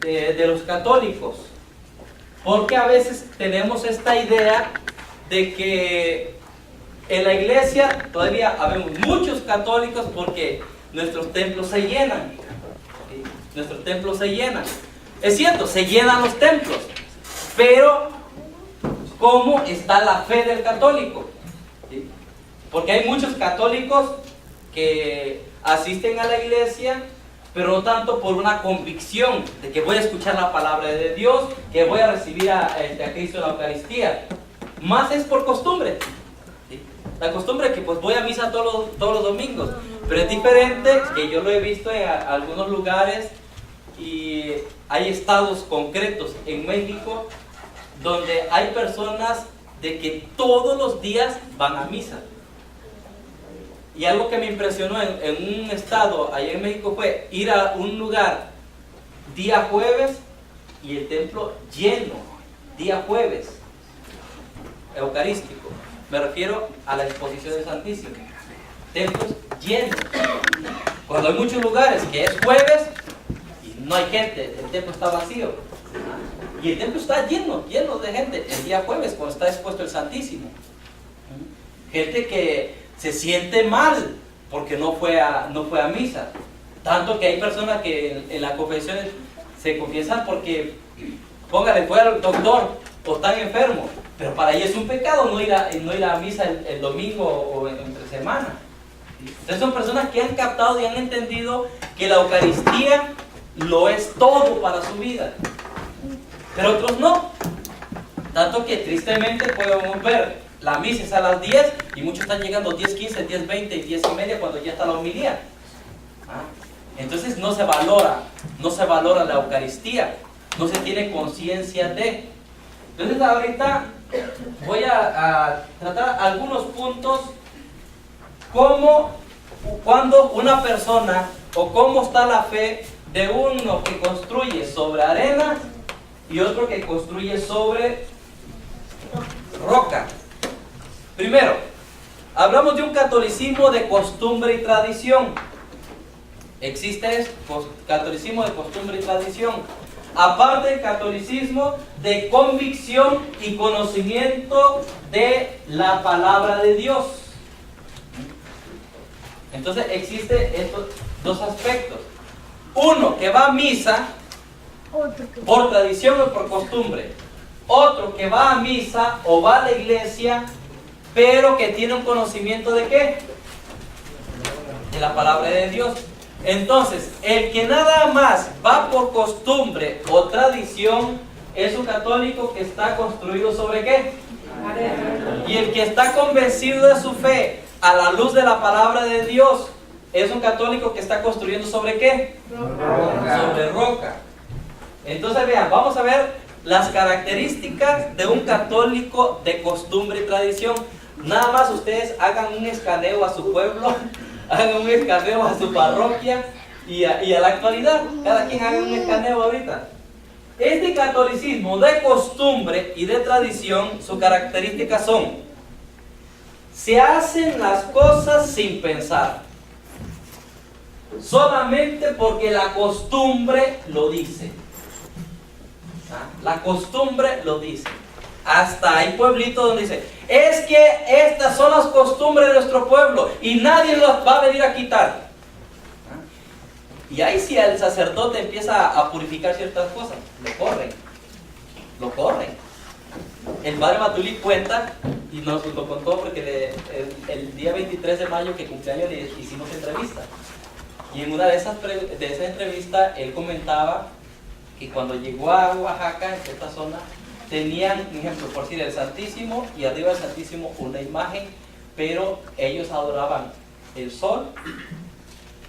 de los católicos, porque a veces tenemos esta idea de que en la iglesia todavía habemos muchos católicos porque nuestros templos se llenan. ¿Sí? Nuestros templos se llenan. Es cierto, se llenan los templos, pero ¿cómo está la fe del católico? ¿Sí? Porque hay muchos católicos que asisten a la iglesia, pero no tanto por una convicción de que voy a escuchar la palabra de Dios, que voy a recibir a Cristo en la Eucaristía. Más es por costumbre. ¿Sí? La costumbre que pues voy a misa todos los domingos. Pero es diferente, que yo lo he visto en algunos lugares, y hay estados concretos en México donde hay personas de que todos los días van a misa. Y algo que me impresionó en un estado allá en México fue ir a un lugar día jueves y el templo lleno, día jueves, eucarístico. Me refiero a la exposición del Santísimo. Templos llenos. Cuando hay muchos lugares que es jueves y no hay gente, el templo está vacío. Y el templo está lleno de gente el día jueves cuando está expuesto el Santísimo. Gente que se siente mal porque no fue a misa. Tanto que hay personas que en las confesiones se confiesan porque, póngale, fue al doctor o están enfermos, pero para ellos es un pecado no ir a misa el domingo o entre semana. Entonces son personas que han captado y han entendido que la Eucaristía lo es todo para su vida, pero otros no. Tanto que tristemente podemos ver, la misa es a las 10 y muchos están llegando 10:15, 10:20 y 10:30 cuando ya está la homilía. Entonces no se valora la Eucaristía, no se tiene conciencia de. Entonces ahorita voy a tratar algunos puntos cuando una persona o cómo está la fe de uno que construye sobre arena y otro que construye sobre roca. Primero, hablamos de un catolicismo de costumbre y tradición. Existe catolicismo de costumbre y tradición. Aparte del catolicismo de convicción y conocimiento de la palabra de Dios. Entonces existen estos dos aspectos. Uno que va a misa por tradición o por costumbre. Otro que va a misa o va a la iglesia, pero que tiene un conocimiento de ¿qué? De la palabra de Dios. Entonces, el que nada más va por costumbre o tradición es un católico que está construido sobre ¿qué? Y el que está convencido de su fe a la luz de la palabra de Dios es un católico que está construyendo sobre ¿qué? Sobre roca. Entonces vean, vamos a ver las características de un católico de costumbre y tradición. Nada más ustedes hagan un escaneo a su pueblo, hagan un escaneo a su parroquia y a la actualidad. Cada quien haga un escaneo ahorita. Este catolicismo de costumbre y de tradición, sus características son: se hacen las cosas sin pensar, solamente porque la costumbre lo dice. La costumbre lo dice. Hasta hay pueblitos donde dice: es que estas son las costumbres de nuestro pueblo y nadie las va a venir a quitar. Y ahí si el sacerdote empieza a purificar ciertas cosas, lo corren. El padre Matulí cuenta, y nos lo contó porque el día 23 de mayo que cumpleaños le hicimos entrevista. Y en una de esas entrevistas él comentaba que cuando llegó a Oaxaca, en esta zona, tenían, por ejemplo, por decir el Santísimo, y arriba del Santísimo una imagen, pero ellos adoraban el sol,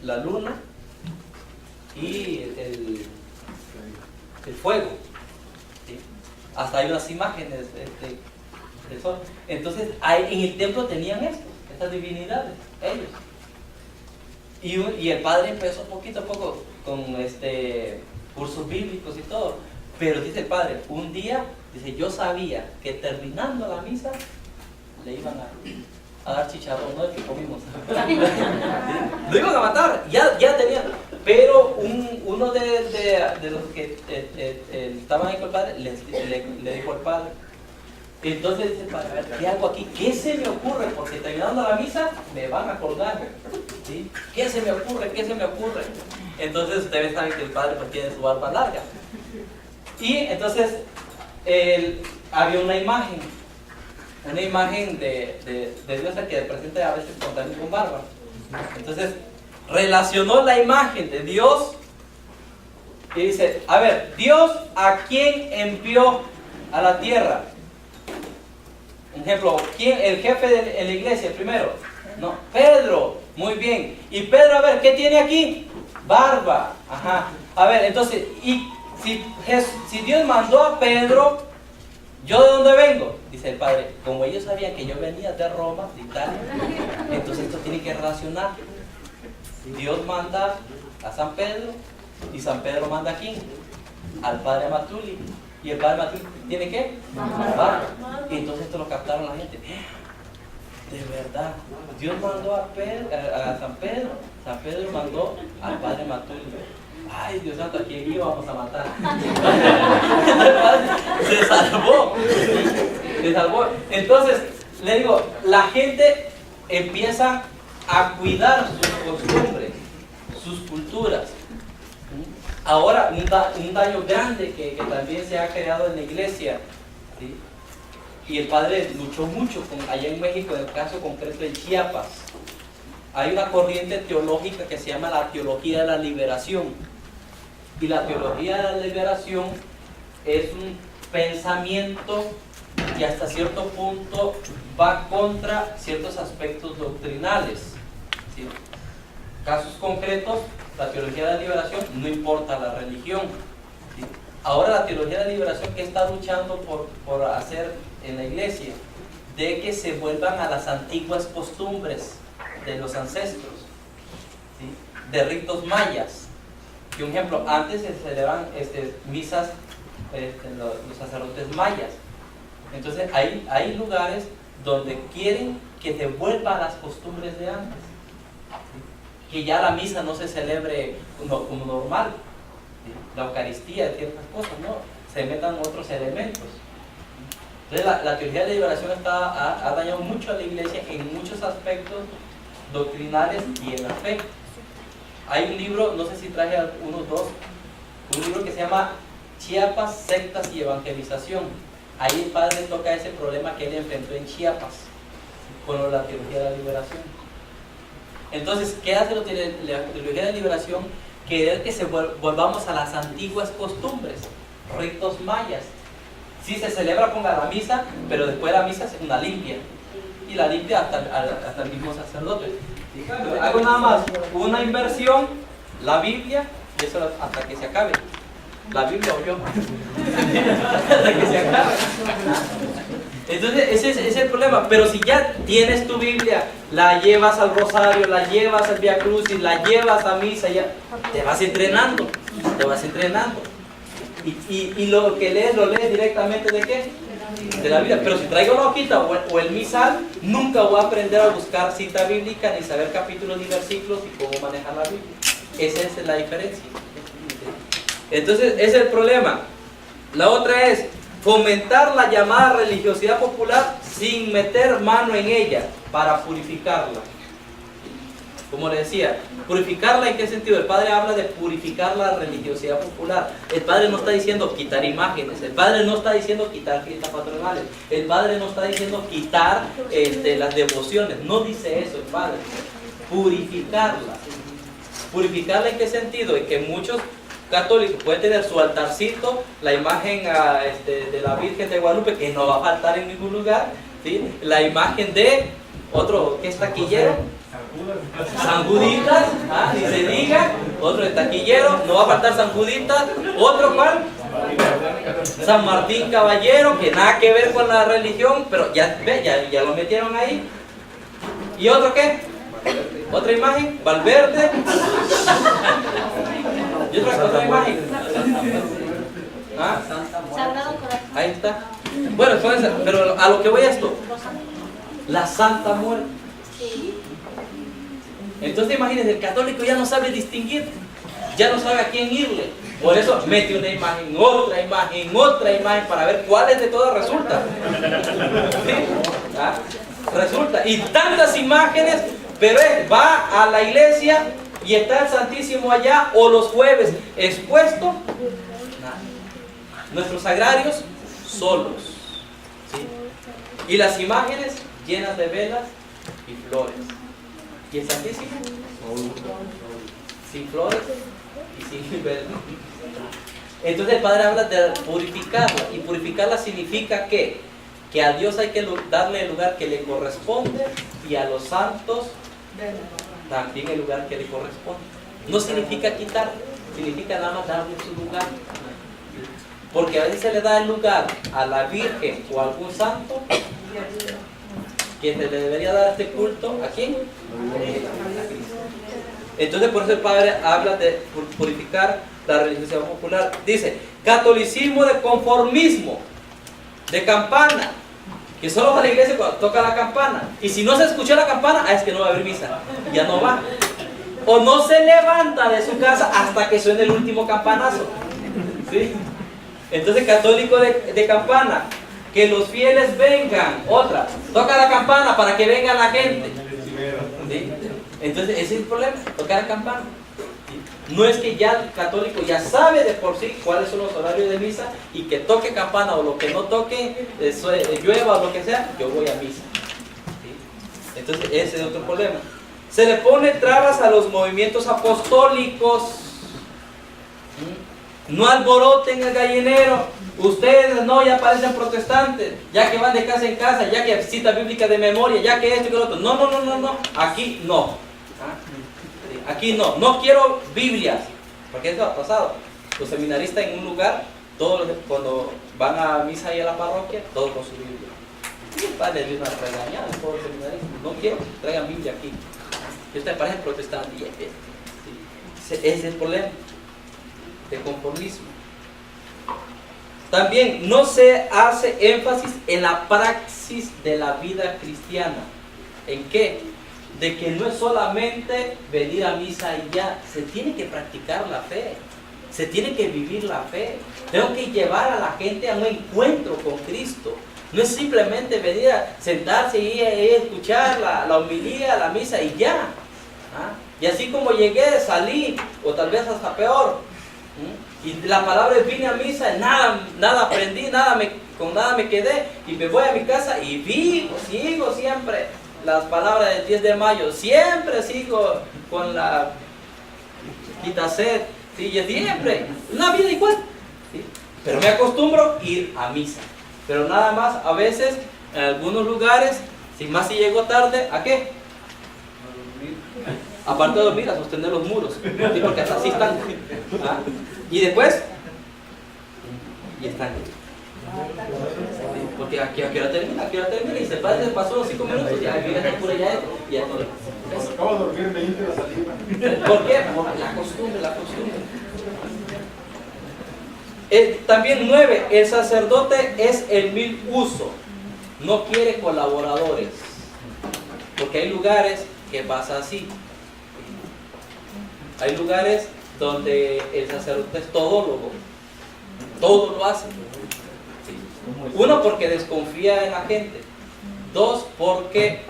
la luna y el fuego. ¿Sí? Hasta hay unas imágenes del sol. Entonces, en el templo tenían estas divinidades, ellos. Y el padre empezó poquito a poco con cursos bíblicos y todo. Pero dice el padre, un día, dice, yo sabía que terminando la misa le iban a dar chicharrón, no el que comimos. ¿Sí? Lo iban a matar, ya tenían. Pero uno de los que estaban ahí con el padre le dijo al padre. Entonces dice el padre, a ver, ¿qué hago aquí? ¿Qué se me ocurre? Porque terminando la misa me van a colgar, ¿sí? ¿Qué se me ocurre? ¿Qué se me ocurre? Entonces ustedes saben que el padre pues tiene su barba larga. Y entonces había una imagen de Dios que presenta a veces con barba. Entonces relacionó la imagen de Dios y dice, a ver, Dios ¿a quién envió a la tierra? Un ejemplo, ¿quién? El jefe de la iglesia primero. No, Pedro, muy bien. Y Pedro, a ver, ¿qué tiene aquí? Barba. Ajá. A ver, entonces, y si Dios mandó a Pedro, ¿yo de dónde vengo? Dice el padre, como ellos sabían que yo venía de Roma, de Italia, entonces esto tiene que relacionar. Dios manda a San Pedro y San Pedro manda a quién? Al padre Matuli. Y el padre Matuli tiene ¿qué? Barba. Y entonces esto lo captaron la gente. De verdad, Dios mandó a San Pedro. San Pedro mandó al padre Matuli. Ay, Dios santo, ¿a quién íbamos a matar? Se salvó. Se salvó. Entonces, le digo, la gente empieza a cuidar sus costumbres, sus culturas. Ahora, un daño grande que también se ha creado en la iglesia, ¿sí? Y el padre luchó mucho allá en México, en el caso concreto en Chiapas. Hay una corriente teológica que se llama la teología de la liberación. Y la teología de la liberación es un pensamiento que hasta cierto punto va contra ciertos aspectos doctrinales, ¿sí? Casos concretos, la teología de la liberación no importa la religión, ¿sí? Ahora la teología de la liberación, ¿qué está luchando por hacer en la iglesia? De que se vuelvan a las antiguas costumbres de los ancestros, ¿sí? De ritos mayas. Y un ejemplo, antes se celebraban misas los sacerdotes mayas. Entonces hay lugares donde quieren que se vuelva a las costumbres de antes, ¿sí? Que ya la misa no se celebre como normal, ¿sí? La Eucaristía, ciertas cosas, ¿no? Se metan otros elementos. Entonces la teología de la liberación ha dañado mucho a la iglesia en muchos aspectos doctrinales y en la fe. Hay un libro, no sé si traje unos dos, un libro que se llama Chiapas, sectas y evangelización. Ahí el padre toca ese problema que él enfrentó en Chiapas con la teología de la liberación. Entonces, ¿qué hace la teología de la liberación? Querer que volvamos a las antiguas costumbres, ritos mayas. Sí se celebra con la misa, pero después de la misa es una limpia. Y la limpia hasta el mismo sacerdote. Hago nada más una inversión, la Biblia, y eso hasta que se acabe. La Biblia o yo. Hasta que se acabe. Entonces ese es el problema. Pero si ya tienes tu Biblia, la llevas al rosario, la llevas al Vía Crucis, la llevas a misa, ya te vas entrenando. Te vas entrenando. Y lo que lees, lo lees directamente ¿de qué? De la Biblia. Pero si traigo la hojita o el misal, nunca voy a aprender a buscar cita bíblica ni saber capítulos y versículos y cómo manejar la Biblia. Esa es la diferencia. Entonces, ese es el problema. La otra es fomentar la llamada religiosidad popular sin meter mano en ella para purificarla. Como le decía, purificarla ¿en qué sentido? El padre habla de purificar la religiosidad popular. El padre no está diciendo quitar imágenes, el padre no está diciendo quitar fiestas patronales, el padre no está diciendo quitar las devociones, no dice eso el padre. Purificarla. ¿Purificarla en qué sentido? En que muchos católicos pueden tener su altarcito, la imagen de la Virgen de Guadalupe, que no va a faltar en ningún lugar, ¿sí? La imagen de otro, ¿qué es taquillero? San Juditas, ni se diga, otro de taquillero, no va a faltar San Juditas, otro ¿cuál? San Martín Caballero, que nada que ver con la religión, pero ya lo metieron ahí. ¿Y otro qué? ¿Otra imagen? Valverde. ¿Y otra imagen? ¿Ah? Ahí está. Bueno, pero a lo que voy a esto, la Santa Muerte. Entonces imagínense, el católico ya no sabe distinguir ya no sabe a quién irle. Por eso mete una imagen, otra imagen para ver cuáles de todas resulta. ¿Sí? ¿Ah? Resulta. Y tantas imágenes, pero él va a la iglesia y está el Santísimo allá, o los jueves expuesto. Nada. Nuestros sagrarios solos. ¿Sí? Y las imágenes llenas de velas y flores. ¿Y el Santísimo? Sin flores y sin velas. Entonces el Padre habla de purificarla. Y purificarla significa que a Dios hay que darle el lugar que le corresponde, y a los santos también el lugar que le corresponde. No significa quitar, significa nada más darle su lugar. Porque a veces se le da el lugar a la Virgen o a algún santo que se le debería dar este culto. ¿A quién? A Cristo. Entonces por eso el Padre habla de purificar la religiosidad popular. Dice, catolicismo de conformismo, de campana, que solo va a la iglesia cuando toca la campana, y si no se escuchó la campana, es que no va a haber misa, ya no va. O no se levanta de su casa hasta que suene el último campanazo. ¿Sí? Entonces católico de campana, que los fieles vengan. Otra, toca la campana para que venga la gente. ¿Sí? Entonces ese es el problema, tocar la campana. No es que ya el católico ya sabe de por sí cuáles son los horarios de misa, y que toque campana o lo que no toque, llueva o lo que sea, yo voy a misa. ¿Sí? Entonces ese es otro problema. Se le pone trabas a los movimientos apostólicos. No alboroten el gallinero. Ustedes no, ya parecen protestantes, ya que van de casa en casa, ya que cita bíblica de memoria, ya que esto y que lo otro. No. Aquí no. Aquí no quiero Biblias, porque eso ha pasado. Los seminaristas en un lugar, todos cuando van a misa y a la parroquia, todos con su Biblia. Y el padre le dio una regañada al pobre seminarista. No quiero que traigan Biblia aquí. Y ustedes parecen protestantes. Sí. Ese es el problema de conformismo. También no se hace énfasis en la praxis de la vida cristiana. ¿En qué? De que no es solamente venir a misa y ya, se tiene que practicar la fe, se tiene que vivir la fe. Tengo que llevar a la gente a un encuentro con Cristo. No es simplemente venir a sentarse y escuchar la homilía, la misa y ya. ¿Ah? Y así como llegué, salí, o tal vez hasta peor. Y la palabra es vine a misa, nada aprendí, con nada me quedé, y me voy a mi casa y sigo siempre las palabras del 10 de mayo, siempre sigo con la quitased, ¿sí? Siempre, una vida igual, ¿sí? Pero me acostumbro a ir a misa, pero nada más, a veces, en algunos lugares, sin más si llego tarde, ¿a qué? Aparte de dormir, a sostener los muros, ¿sí? Porque hasta así están. ¿Ah? Y después, y están. Porque aquí a qué hora termina, y se pasó los 5 minutos, ya viene por allá y ya todo. Acabo de dormir, me hincha la saliva. ¿Por qué? Por la costumbre. También 9, el sacerdote es el mil uso, no quiere colaboradores, porque hay lugares que pasa así. Hay lugares donde el sacerdote es todólogo, todo lo hace. Uno, porque desconfía en la gente. Dos, porque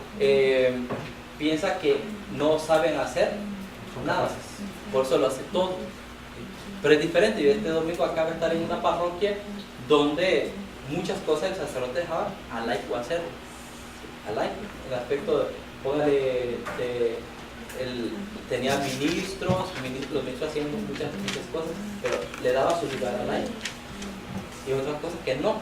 piensa que no saben hacer nada, por eso lo hace todo. Pero es diferente. Yo este domingo acabo de estar en una parroquia donde muchas cosas el sacerdote dejaba al laico hacer. Al laico, en el aspecto de, póngale, él tenía ministros, los ministros hacían muchas cosas, pero le daba su lugar al laico. Y otras cosas que no.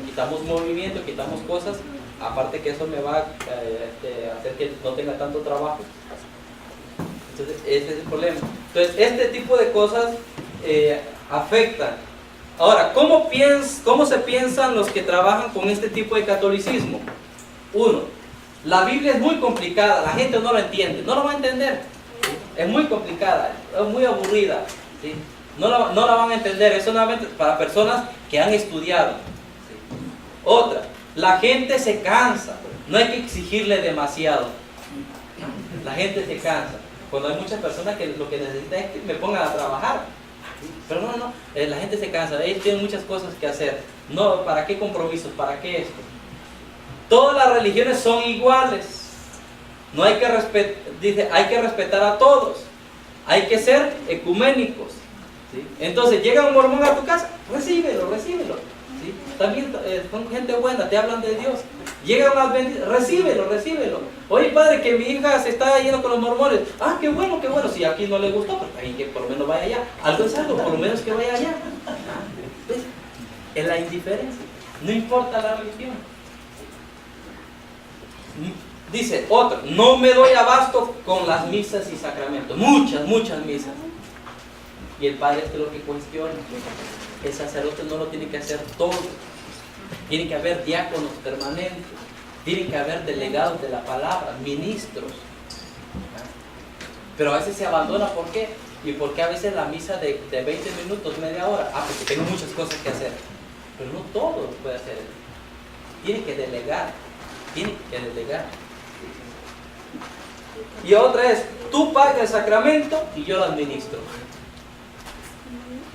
Quitamos movimiento, quitamos cosas, aparte que eso me va a hacer que no tenga tanto trabajo. Entonces ese es el problema. Entonces este tipo de cosas afectan. Ahora, ¿cómo se piensan los que trabajan con este tipo de catolicismo? Uno, la Biblia es muy complicada, la gente no lo entiende, no lo va a entender. Es muy complicada, es muy aburrida, ¿sí? No la van a entender, es solamente para personas que han estudiado. ¿Sí? Otra, la gente se cansa, no hay que exigirle demasiado. La gente se cansa. Cuando hay muchas personas que lo que necesitan es que me pongan a trabajar. Pero no, la gente se cansa, ellos tienen muchas cosas que hacer. No, ¿para qué compromisos? ¿Para qué esto? Todas las religiones son iguales. No hay que dice, hay que respetar a todos. Hay que ser ecuménicos. ¿Sí? Entonces, llega un mormón a tu casa, recíbelo. ¿Sí? También son gente buena, te hablan de Dios. Llega un adventista, recíbelo. Oye, padre, que mi hija se está yendo con los mormones. Ah, qué bueno. Si aquí no le gustó, pues ahí que por lo menos vaya allá. Algo es algo, por lo menos que vaya allá. ¿Ves? En la indiferencia. No importa la religión. Dice otro, no me doy abasto con las misas y sacramentos. Muchas misas. Y el padre es lo que cuestiona. El sacerdote no lo tiene que hacer todo. Tiene que haber diáconos permanentes. Tiene que haber delegados de la palabra, ministros. Pero a veces se abandona, ¿por qué? Y porque a veces la misa de 20 minutos, media hora. Ah, porque tengo muchas cosas que hacer. Pero no todo lo puede hacer él. Tiene que delegar. Y otra es, tú pagas el sacramento y yo lo administro.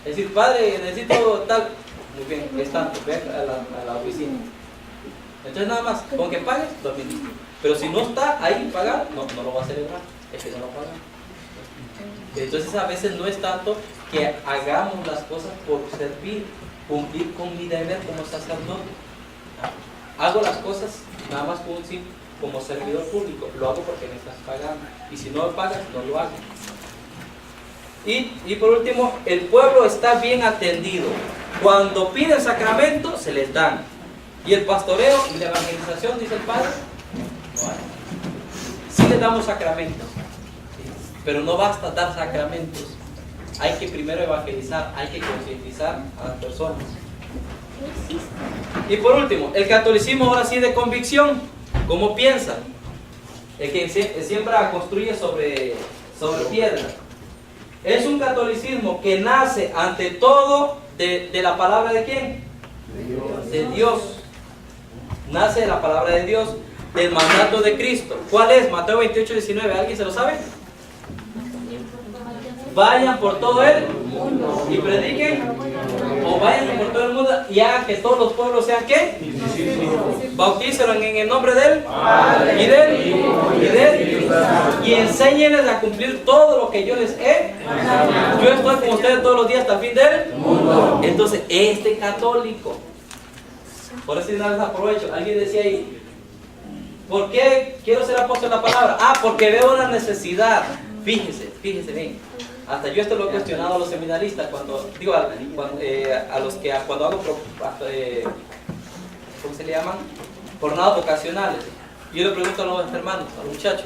Es decir, padre, necesito tal. Muy bien, es tanto, ven a la oficina. Entonces nada más, con que pagues, lo administro. Pero si no está ahí pagado, no lo va a celebrar. Es que no lo pagan. Entonces a veces no es tanto que hagamos las cosas por servir, cumplir con mi deber como sacerdote. Hago las cosas nada más como servidor público, lo hago porque me estás pagando. Y si no me pagas, no lo hago. Y por último, el pueblo está bien atendido. Cuando piden sacramento, se les dan. Y el pastoreo y la evangelización, dice el padre, no hay. Sí les damos sacramentos, pero no basta dar sacramentos. Hay que primero evangelizar, hay que concientizar a las personas. Y por último, el catolicismo ahora sí de convicción. ¿Cómo piensa? El que siempre construye sobre piedra. Es un catolicismo que nace ante todo de la palabra de ¿quién? De Dios. Nace de la palabra de Dios, del mandato de Cristo. ¿Cuál es? Mateo 28:19. ¿Alguien se lo sabe? Vayan por todo el mundo y prediquen, o vayan por todo el mundo y hagan que todos los pueblos sean ¿qué? Bautícenlo en el nombre de él y enséñenles a cumplir todo lo que yo les he. Yo estoy con ustedes todos los días hasta el fin del mundo. Entonces, este católico, por eso una vez aprovecho, alguien decía ahí, ¿por qué quiero ser apóstol de la palabra? Ah, porque veo una necesidad. Fíjese bien. Hasta yo esto lo he cuestionado a los seminaristas cuando digo a los que cuando hago ¿cómo se le llaman? Jornadas vocacionales. Yo le pregunto a los hermanos, a los muchachos,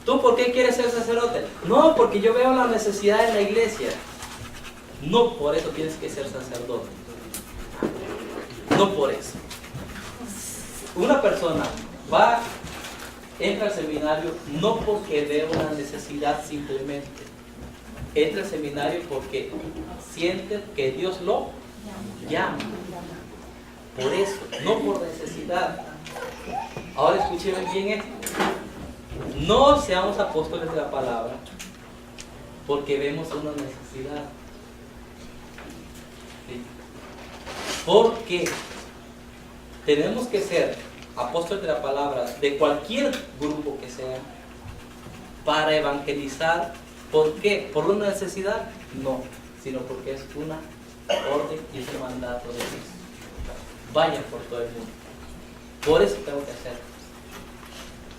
¿tú por qué quieres ser sacerdote? No, porque yo veo la necesidad en la iglesia. No por eso tienes que ser sacerdote. No por eso. Una persona entra al seminario no porque ve una necesidad simplemente. Entra al seminario porque siente que Dios lo llama. Por eso, no por necesidad. Ahora escuchen bien esto. No seamos apóstoles de la palabra porque vemos una necesidad. ¿Sí? Porque tenemos que ser apóstoles de la palabra de cualquier grupo que sea para evangelizar. ¿Por qué? ¿Por una necesidad? No, sino porque es una orden y es un mandato de Cristo. Vayan por todo el mundo. Por eso tengo que hacer.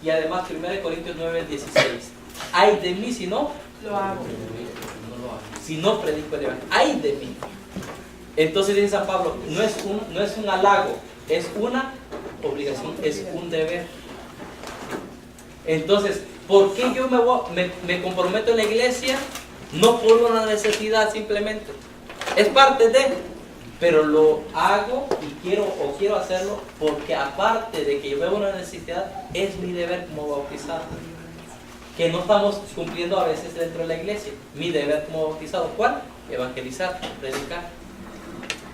Y además 1 Corintios 9:16. Ay de mí si no lo hago. No lo hago. Si no predico el evangelio. Ay de mí. Entonces dice San Pablo, no es un halago, es una obligación, es un deber. Entonces, ¿por qué yo me comprometo en la iglesia? No por una necesidad simplemente. Es parte de, pero lo hago y quiero hacerlo porque aparte de que yo veo una necesidad, es mi deber como bautizado. Que no estamos cumpliendo a veces dentro de la iglesia. Mi deber como bautizado, ¿cuál? Evangelizar, predicar.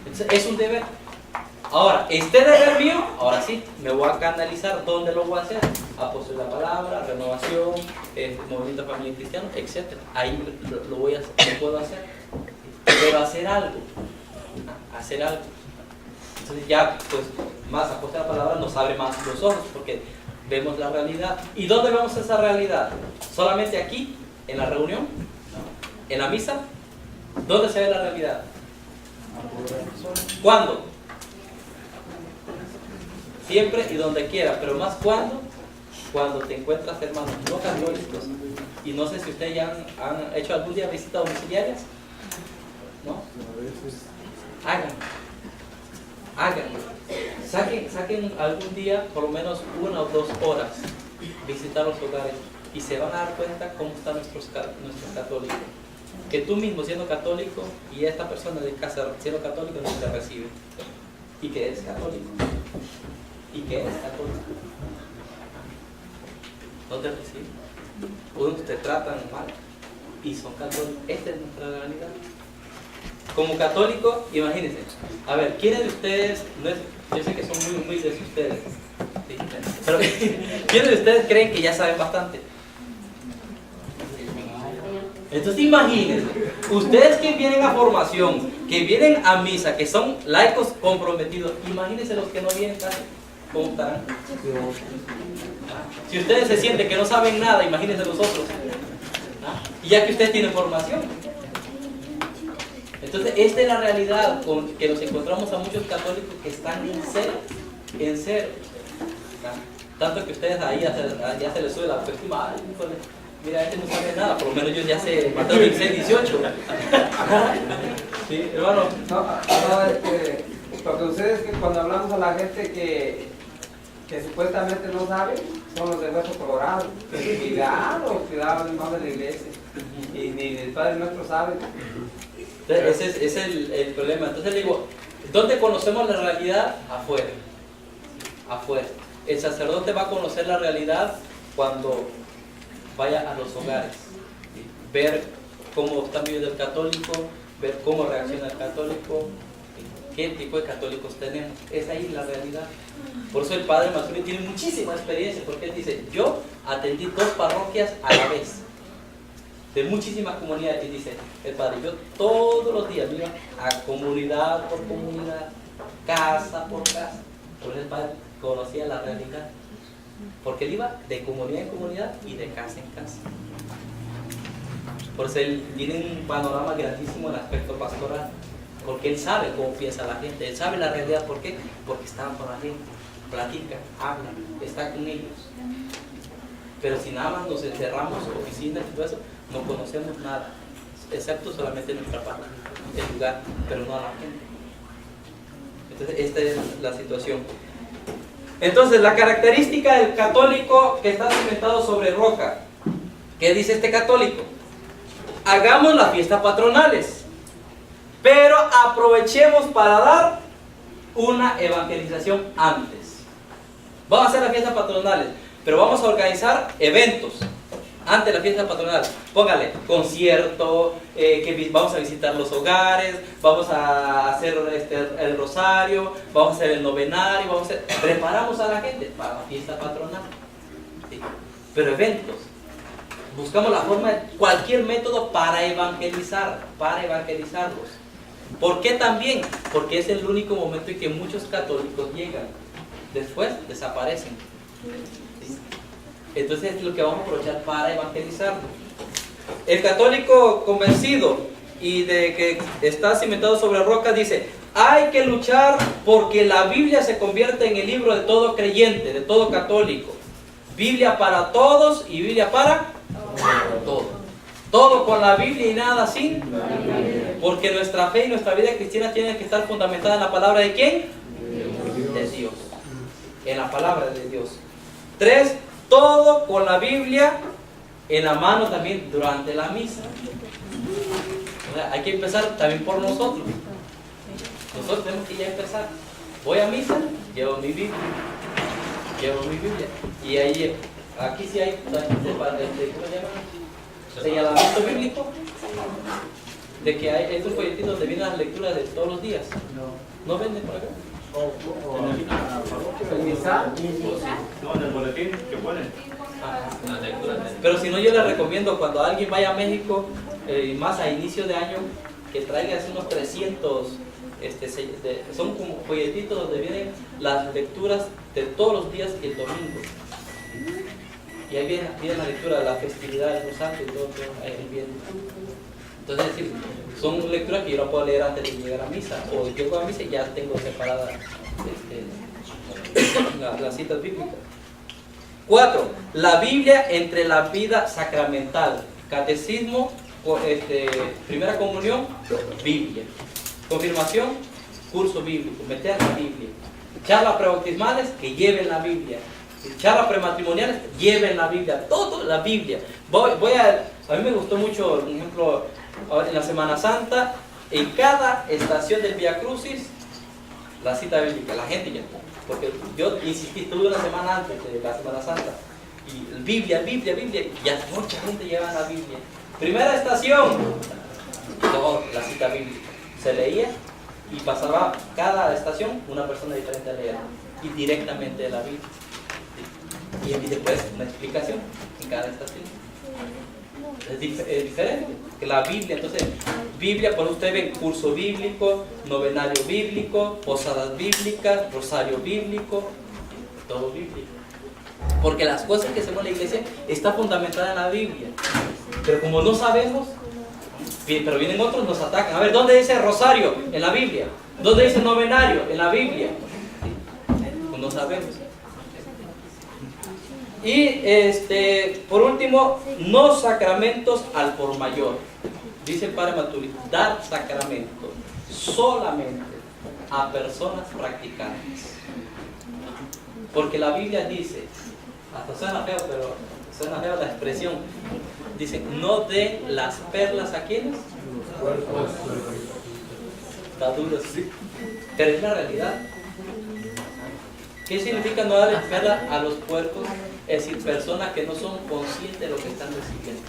Entonces, es un deber. Ahora, este deber mío, ahora sí, me voy a canalizar. ¿Dónde lo voy a hacer? apóstol de la palabra, renovación, movimiento familiar cristiano, etc. Ahí lo puedo hacer. Pero hacer algo. Entonces ya, pues, más apóstol de la palabra nos abre más los ojos porque vemos la realidad. ¿Y dónde vemos esa realidad? ¿Solamente aquí? ¿En la reunión? ¿En la misa? ¿Dónde se ve la realidad? ¿Cuándo? Siempre y donde quiera, pero más cuando te encuentras, hermanos, no católicos. Y no sé si ustedes ya han hecho algún día visitas domiciliarias. ¿No? Háganlo. Saquen algún día, por lo menos 1 o 2 horas, visitar los hogares y se van a dar cuenta cómo están nuestros católicos. Que tú mismo siendo católico y esta persona de casa siendo católico no te recibe. Y que es católico. No te reciben. Unos te tratan mal y son católicos. Esta es nuestra realidad. Como católico, imagínense. A ver, ¿quiénes de ustedes, yo sé que son muy humildes ustedes, ¿sí? Pero ¿quiénes de ustedes creen que ya saben bastante? Entonces imagínense, ustedes que vienen a formación, que vienen a misa, que son laicos comprometidos, imagínense los que no vienen casi. ¿Cómo estarán? Si ustedes se sienten que no saben nada, imagínense los otros. Y ya que ustedes tienen formación. Entonces, esta es la realidad con que nos encontramos a muchos católicos que están en cero. Tanto que ustedes ahí ya se les sube la autoestima. Ay, mira, este no sabe nada, por lo menos yo ya sé Mateo 26, 18. ¿Sí, hermano? No, porque ustedes que cuando hablamos a la gente que supuestamente no sabe, son los de Hueso Colorado. Cuidado, hermano de la iglesia. Y ni el Padre Nuestro sabe. Entonces, ese es el problema. Entonces le digo, ¿dónde conocemos la realidad? Afuera. El sacerdote va a conocer la realidad cuando vaya a los hogares. Ver cómo está viviendo el católico, ver cómo reacciona el católico, qué tipo de católicos tenemos. Es ahí la realidad. Por eso el padre Masuri tiene muchísima experiencia, porque él dice, yo atendí 2 parroquias a la vez, de muchísimas comunidades, y dice, el padre, yo todos los días iba a comunidad por comunidad, casa por casa, porque el padre conocía la realidad, porque él iba de comunidad en comunidad y de casa en casa. Por eso él tiene un panorama grandísimo en el aspecto pastoral, porque él sabe cómo piensa la gente, él sabe la realidad. ¿Por qué? Porque está con la gente, platica, habla, está con ellos. Pero si nada más nos encerramos en oficinas y todo eso, no conocemos nada, excepto solamente nuestra parte, el lugar, pero no a la gente. Entonces esta es la situación. Entonces la característica del católico que está cimentado sobre roca, ¿qué dice este católico? Hagamos las fiestas patronales, pero aprovechemos para dar una evangelización antes. Vamos a hacer las fiestas patronales, pero vamos a organizar eventos antes de la fiesta patronal. Póngale concierto, que vamos a visitar los hogares, vamos a hacer el rosario, vamos a hacer el novenario, preparamos a la gente para la fiesta patronal. ¿Sí? Pero eventos. Buscamos la forma de cualquier método para evangelizarlos. ¿Por qué también? Porque es el único momento en que muchos católicos llegan. Después desaparecen. ¿Sí? Entonces es lo que vamos a aprovechar para evangelizarlos. El católico convencido y de que está cimentado sobre roca dice: hay que luchar porque la Biblia se convierte en el libro de todo creyente, de todo católico. Biblia para todos y Biblia para todos. Todo con la Biblia y nada sin. Porque nuestra fe y nuestra vida cristiana tienen que estar fundamentada en la palabra de ¿quién? De Dios. En la palabra de Dios. 3. Todo con la Biblia en la mano también durante la misa. O sea, hay que empezar también por nosotros. Nosotros tenemos que ya empezar. Voy a misa, llevo mi Biblia. Y ahí, aquí sí hay, ¿cómo se llama? Señalamiento bíblico. De que hay estos folletitos donde vienen las lecturas de todos los días. ¿No venden por acá? ¿El misal? No, en el boletín que ponen. Pero si no, yo les recomiendo cuando alguien vaya a México, más a inicio de año, que traiga así unos 300, son como folletitos donde vienen las lecturas de todos los días y el domingo. Y ahí viene la lectura de la festividad del Rosario y todo ahí viene. Entonces, es decir, son lecturas que yo no puedo leer antes de llegar a misa, o llego a misa y ya tengo separadas las citas bíblicas. 4. La Biblia entre la vida sacramental. Catecismo, primera comunión, Biblia. Confirmación, curso bíblico, meter la Biblia. Charlas prebautismales, que lleven la Biblia. Charlas prematrimoniales, lleven la Biblia. Todo la Biblia. A mí me gustó mucho, por ejemplo, en la Semana Santa, en cada estación del Vía Crucis, la cita bíblica. La gente ya, porque yo insistí, tuve una semana antes de la Semana Santa, y Biblia, y ya mucha gente lleva la Biblia. Primera estación, la cita bíblica. Se leía y pasaba cada estación una persona diferente a leer, y directamente de la Biblia. Y después una explicación en cada estación. Es diferente que la Biblia. Entonces, Biblia, por usted ve curso bíblico, novenario bíblico, posadas bíblicas, rosario bíblico, todo bíblico. Porque las cosas que hacemos en la iglesia está fundamentada en la Biblia. Pero como no sabemos, pero vienen otros, nos atacan. A ver, ¿dónde dice rosario en la Biblia? ¿Dónde dice novenario en la Biblia? Pues no sabemos. Y por último, no sacramentos al por mayor. Dice el Padre Maturi, dar sacramento solamente a personas practicantes. Porque la Biblia dice, hasta suena feo, pero suena feo la expresión, dice, no den las perlas a quienes. Está duro, sí. Pero es la realidad. ¿Qué significa no darle perlas a los puercos? Es decir, personas que no son conscientes de lo que están recibiendo.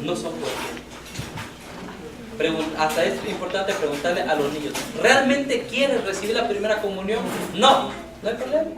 No son conscientes. Hasta es importante preguntarle a los niños, ¿realmente quieres recibir la primera comunión? No, no hay problema.